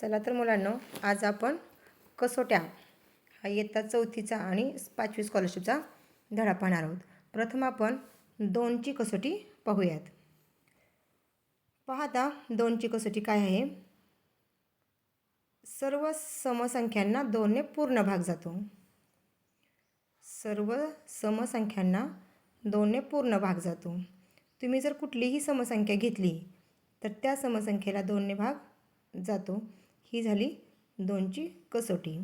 चला तर मुलांनो, आज आपण कसोट्या हा इयत्ता 4थीचा आणि 5वी स्कॉलरशिपचा धडा पाहणार आहोत. प्रथम आपण 2ची कसोटी पाहूयात. पाहता 2ची कसोटी काय आहे? सर्व समसंख्यांना 2ने पूर्ण भाग जातो. सर्व समसंख्यांना 2ने पूर्ण भाग जातो. तुम्ही जर कुठलीही समसंख्या घेतली तर त्या समसंख्येला 2ने भाग जातो. ही झाली 2ची कसोटी.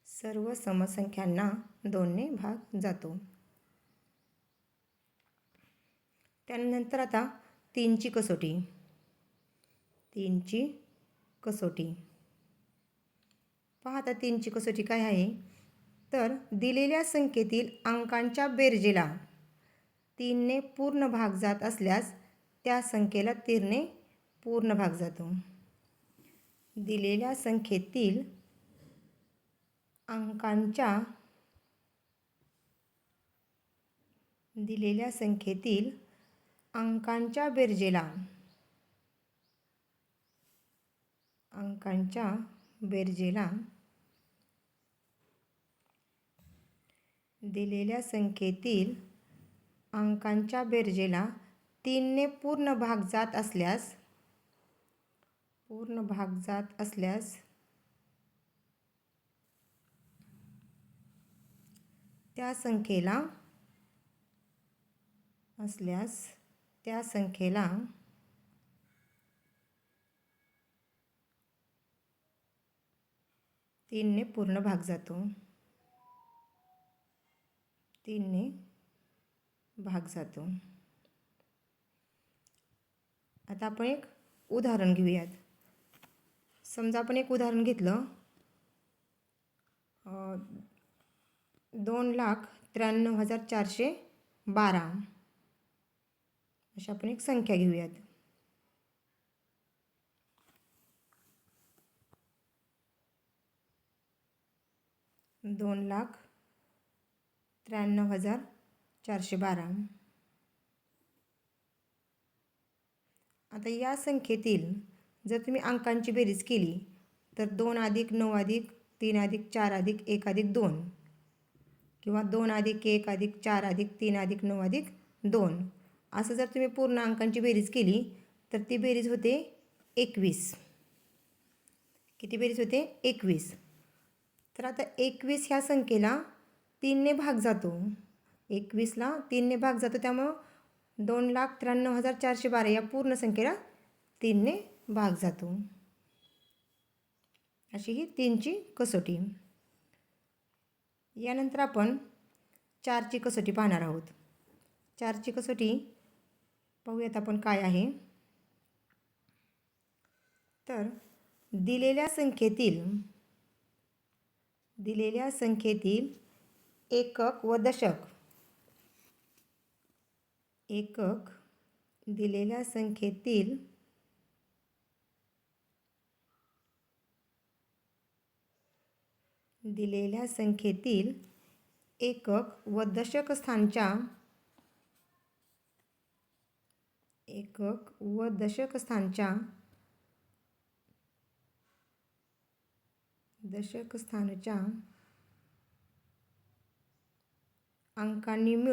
सर्व समसंख्यांना 2ने भाग जातो. त्यानंतर आता 3ची कसोटी. 3ची कसोटी पहा. आता 3ची कसोटी काय आहे? तर दिलेल्या संख्येतील अंकांच्या बेरजेला 3ने पूर्ण भाग जात असल्यास त्या संख्येला 3ने पूर्ण भाग जातो. दिलेल्या संख्येतील अंकांच्या बेरजेला दिलेल्या संख्येतील अंकांच्या बेरजेला 3ने पूर्ण भाग जात असल्यास त्या संख्येला 3ने पूर्ण भाग जातो. 3ने भाग जातो. आता आपण एक उदाहरण घेऊयात. समजा आपण एक उदाहरण घेतलं, 2,93,412 अशी आपण एक संख्या घेऊयात. ,93,412. आता या संख्येतील जर तुम्ही अंकांची बेरीज केली तर 2 + 9 + 3 + 4 + 1 + 2 किंवा 2 + 1 + 4 + 3 + 9 + 2 असं जर तुम्ही पूर्ण अंकांची बेरीज केली तर ती बेरीज होते 21. किती बेरीज होते? 21. तर आता 21 ह्या संख्येला 3ने भाग जातो. 21ला 3ने भाग जातो, त्यामुळं 2,93,412 या पूर्ण संख्येला 3ने भाग जातो. अशी ही 3ची कसोटी. यानंतर आपण 4ची कसोटी पाहणार आहोत. 4ची कसोटी पाहूयात आपण काय आहे. तर दिलेल्या संख्येतील एकक व दशक दिलेल्या संख्येतील एकक व दशक स्थानच्या अंकांनी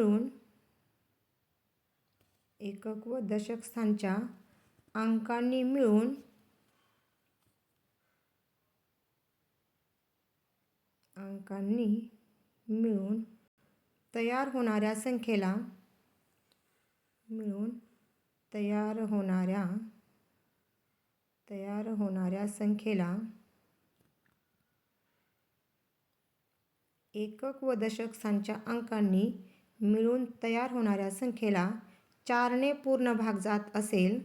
मिळून तयार होणाऱ्या संख्येला एकक व दशक स्थानच्या अंकांनी मिळून तयार होणाऱ्या संख्येला 4ने पूर्ण भाग जात असेल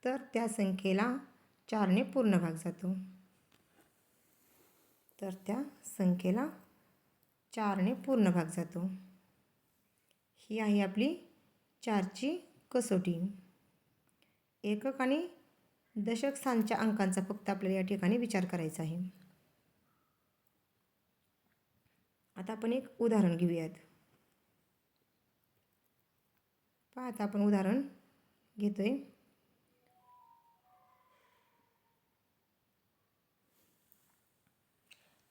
तर त्या संख्येला 4ने पूर्ण भाग जातो. ही आहे आपली 4ची कसोटी. एकक आणि दशक स्थानच्या अंकांचा फक्त आपल्याला या ठिकाणी विचार करायचा आहे. आता आपण एक उदाहरण घेऊयात. पहा, आता आपण उदाहरण घेतोय.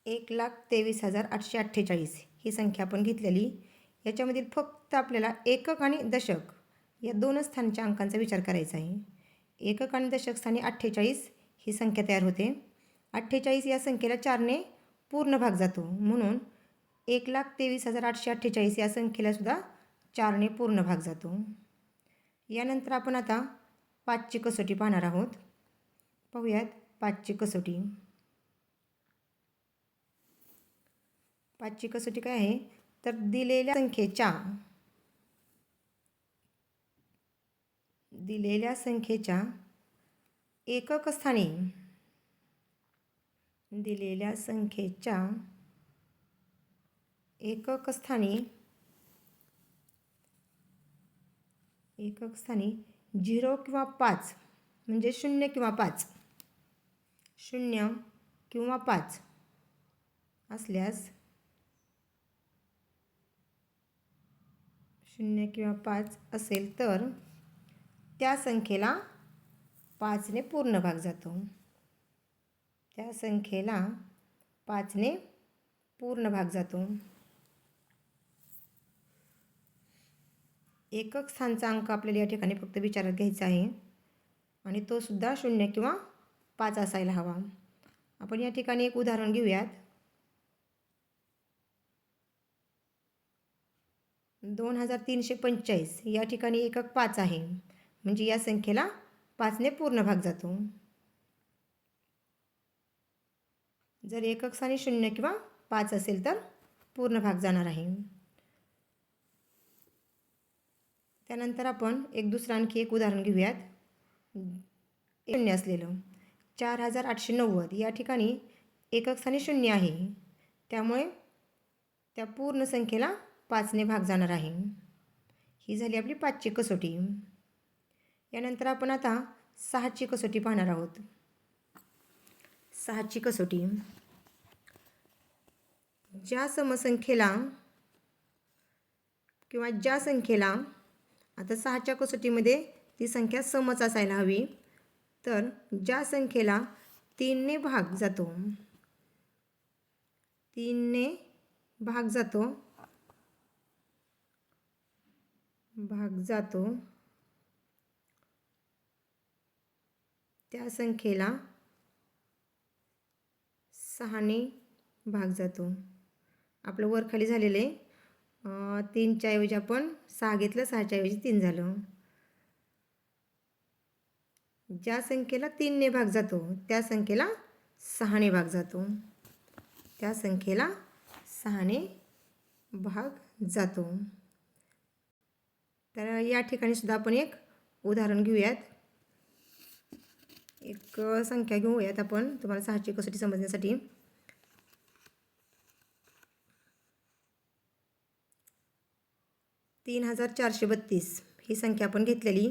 एक 1,23,848 ही संख्या आपण घेतलेली. याच्यामधील फक्त आपल्याला एकक आणि दशक या दोनच स्थानच्या अंकांचा विचार करायचा आहे. एकक आणि दशक स्थानी 48 ही संख्या तयार होते. 48 या संख्येला 4ने पूर्ण भाग जातो, म्हणून 1,23,848 या संख्येला सुद्धा 4ने पूर्ण भाग जातो. यानंतर आपण आता 5ची कसोटी पाहणार आहोत. पाहूयात 5ची कसोटी. 5ची कसोटी काय आहे तर दिलेल्या संख्येच्या एकक स्थानी एकक स्थानी 0 किंवा 5 म्हणजे 0 किंवा 5 असल्यास 0 किंवा 5 असेल तर त्या संख्येला 5ने पूर्ण भाग जातो. त्या संख्येला 5ने पूर्ण भाग जातो. एकक स्थानचा अंक आपल्याला या ठिकाणी फक्त विचारात घ्यायचा आहे आणि तो सुद्धा 0 किंवा 5 असायला हवा. आपण या ठिकाणी एक उदाहरण घेऊयात. 2,345 या ठिकाणी एकक 5 आहे, म्हणजे या संख्येला 5ने पूर्ण भाग जातो. जर एकक स्थानी 0 किंवा 5 असेल तर पूर्ण भाग जाणार आहे. त्यानंतर आपण आणखी एक उदाहरण घेऊयात. 0 असलेलं 4,890 या ठिकाणी एकक स्थानी 0 आहे, त्यामुळे त्या पूर्ण संख्येला 5ने भाग जाणार आहे. ही झाली आपली 5ची कसोटी. यानंतर आपण आता 6ची कसोटी पाहणार आहोत. 6ची कसोटी. ज्या संख्येला आता 6च्या कसोटीमध्ये ती संख्या समच असायला हवी, तर ज्या संख्येला 3ने भाग जातो त्या संख्येला 6ने भाग जातो. आपलं वर खाली झालेलं आहे. 3च्या ऐवजी आपण 6 घेतलं, 6च्या ऐवजी 3 झालं. ज्या संख्येला 3ने भाग जातो त्या संख्येला 6ने भाग जातो. तर या ठिकाणी सुद्धा आपण एक उदाहरण घेऊयात. एक संख्या घेऊयात आपण तुम्हाला 6ची कसोटी समजण्यासाठी. 3,432 ही संख्या आपण घेतलेली.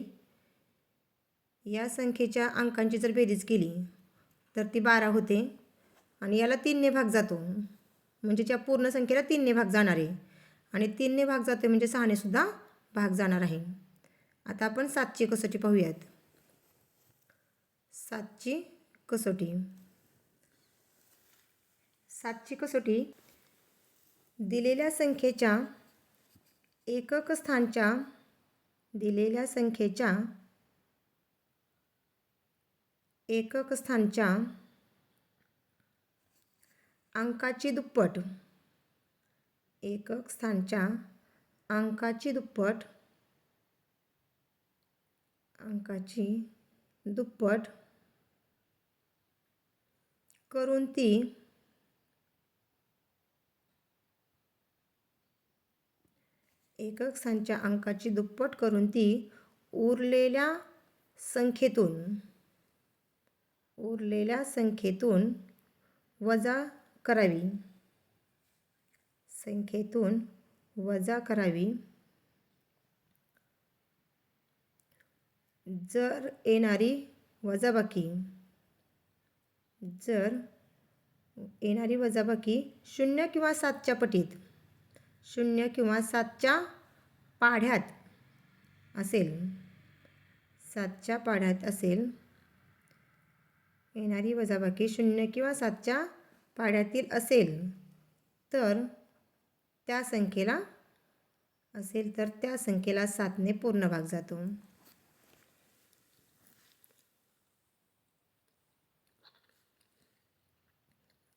या संख्येच्या अंकांची जर बेरीज केली तर ती 12 होते आणि याला 3ने भाग जातो, म्हणजे ज्या पूर्ण संख्येला 3ने भाग जाणार आहे आणि 3ने भाग जातो म्हणजे 6ने सुद्धा भाग जाणार आहे. आता आपण 7ची कसोटी पाहूयात. 7ची कसोटी दिलेल्या संख्येच्या एकक स्थानच्या अंकाची दुप्पट करून ती एकक स्थानच्या अंकाची दुप्पट करून ती उरलेल्या संख्येतून वजा करावी. जर येणारी वजाबाकी 0 किंवा 7च्या पटीत 0 किंवा 7च्या पाढ्यात असेल, 7च्या पाढ्यात असेल, येणारी वजाबाकी 0 किंवा 7च्या पाढ्यातील असेल तर त्या संख्येला 7ने पूर्ण भाग जातो.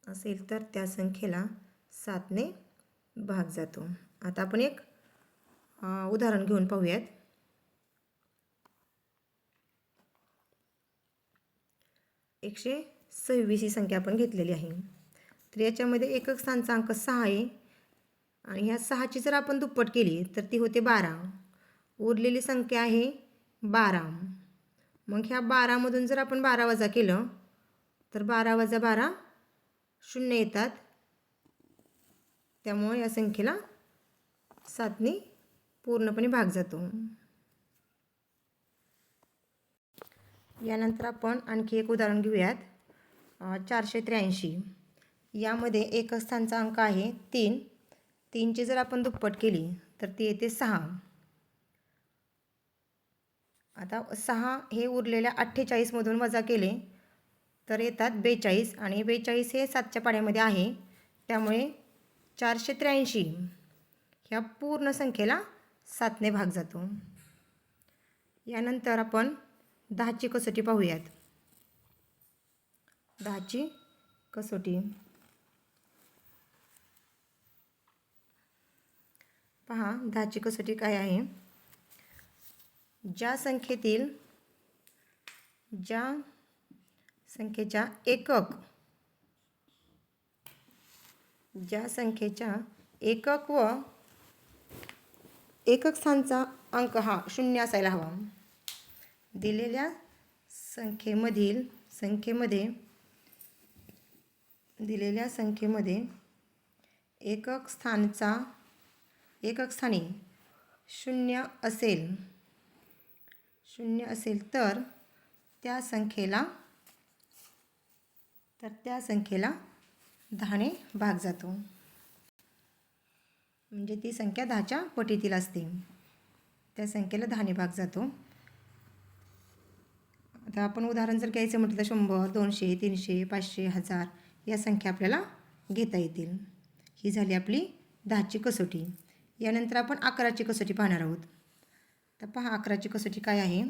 असेल तर त्या संख्येला 7ने भाग जातो. आता आपण एक उदाहरण घेऊन पाहूयात. 126 ही संख्या आपण घेतलेली आहे. तर याच्यामध्ये एकक स्थानचा अंक 6 आहे आणि ह्या 6ची जर आपण दुप्पट केली तर ती होते 12. उरलेली संख्या आहे 12. मग ह्या 12मधून जर आपण 12 वजा केलं तर 12 वजा 12 0 येतात. त्यामुळे या संख्येला 7ने पूर्णपणे भाग जातो. यानंतर आपण आणखी एक उदाहरण घेऊयात. 483. यामध्ये एकक स्थानचा अंक आहे 3. 3ची जर आपण दुप्पट केली तर ती येते 6. आता 6 हे उरलेल्या 48मधून वजा केले तर येतात 42 आणि 42 हे 7च्या पाढ्यामध्ये आहे. त्यामुळे 483 ह्या पूर्ण संख्येला 7ने भाग जातो. यानंतर आपण 10ची कसोटी पाहूयात. 10ची कसोटी पहा. 10ची कसोटी काय आहे? ज्या संख्येच्या एकक व एकक स्थानचा अंक हा 0 असायला हवा. दिलेल्या संख्येमध्ये एकक स्थानी 0 असेल तर त्या संख्येला 10ने भाग जातो. म्हणजे ती संख्या 10च्या पटीतील असते. त्या संख्येला 10ने भाग जातो. आता आपण उदाहरण जर घ्यायचं म्हटलं तर 100, 200, 300, 500, 1000 या संख्या आपल्याला घेता येतील. ही झाली आपली 10ची कसोटी. यानंतर आपण 11ची कसोटी पाहणार आहोत. तर पहा 11ची कसोटी काय आहे?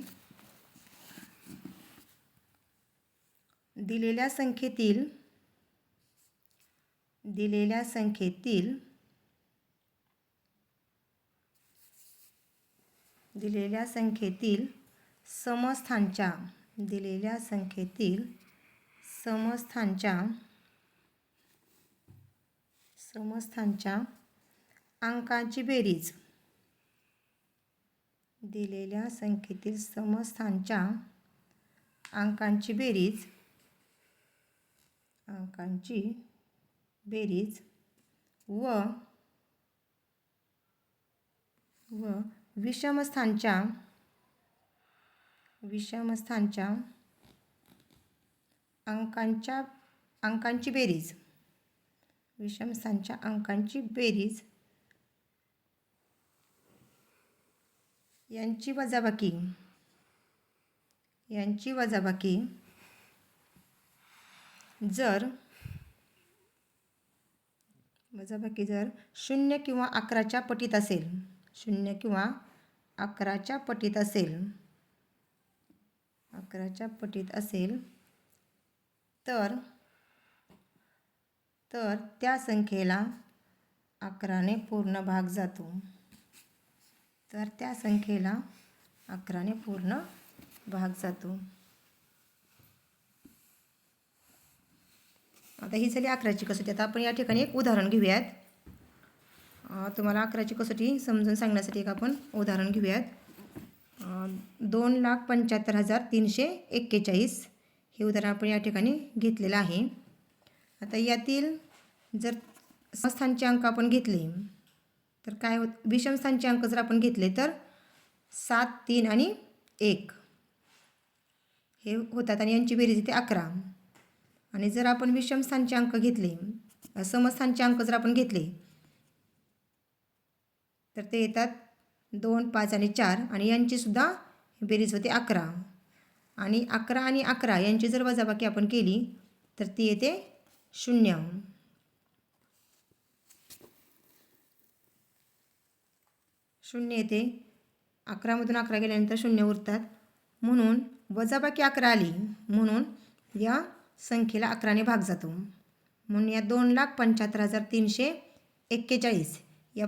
दिलेल्या संख्येतील समस्थांच्या अंकांची बेरीज. दिलेल्या संख्येतील समस्थांच्या अंकांची बेरीज व विषमस्थांच्या अंकांची बेरीज. विषमस्थांच्या अंकांची बेरीज यांची वजाबाकी जर 0 किंवा 11च्या पटीत असेल, 0 किंवा 11च्या पटीत असेल तर त्या संख्येला 11ने पूर्ण भाग जातो. आता ही झाली 11ची कसोटी. आता आपण या ठिकाणी एक उदाहरण घेऊयात. तुम्हाला 11ची कसोटी समजून सांगण्यासाठी एक आपण उदाहरण घेऊयात. 2,75,341 हे उदाहरण आपण या ठिकाणी घेतलेलं आहे. आता यातील जर समस्थांचे अंक आपण घेतले तर काय होत? विषमस्थांचे अंक जर आपण घेतले तर 7, 3 आणि 1 हे होतात आणि यांची बेरीज येते 11. आणि जर आपण विषमस्थांचे अंक घेतले, समस्थांचे अंक जर आपण घेतले तर ते येतात 2, 5 आणि 4 आणि यांचीसुद्धा बेरीज होते 11. आणि 11 आणि 11 यांची जर वजाबाकी आपण केली तर ती येते 0. शून्य येते. 11मधून 11 गेल्यानंतर 0 उरतात. म्हणून वजाबाकी 11 आली म्हणून या संख्येला 11ने भाग जातो. म्हणून या 2,75,341 या